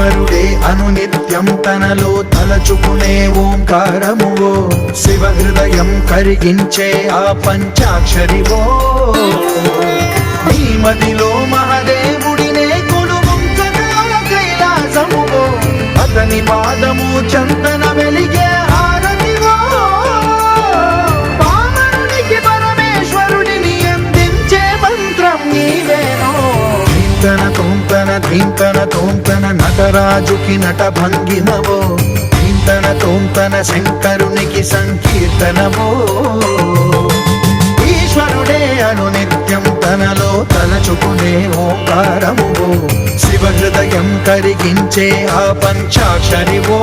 ఈశ్వరుడే అనునిత్యం తనలో తలచుకునే ఓంకారమువో శివ హృదయం కరిగించే ఆ పంచాక్షరివో నీ మదిలో మహాదేవుడినే కొలువుంచగా కైలాసమువో అతని పాదము చందన వెలిగే హారతివో పామరునికి పరమేశ్వరుడిని అందించే మంత్రం నీవేనో ధీంతన తోంతన ధీంతన తోంతన నటరాజుకి నట భంగిమవో ధీంతన తోంతన శంకరునికి సంకీర్తనవో ఈశ్వరుడే అనునిత్యం తనలో తలచుకునే ఓంకారమువో శివ హృదయం కరిగించే ఆ పంచాక్షరివో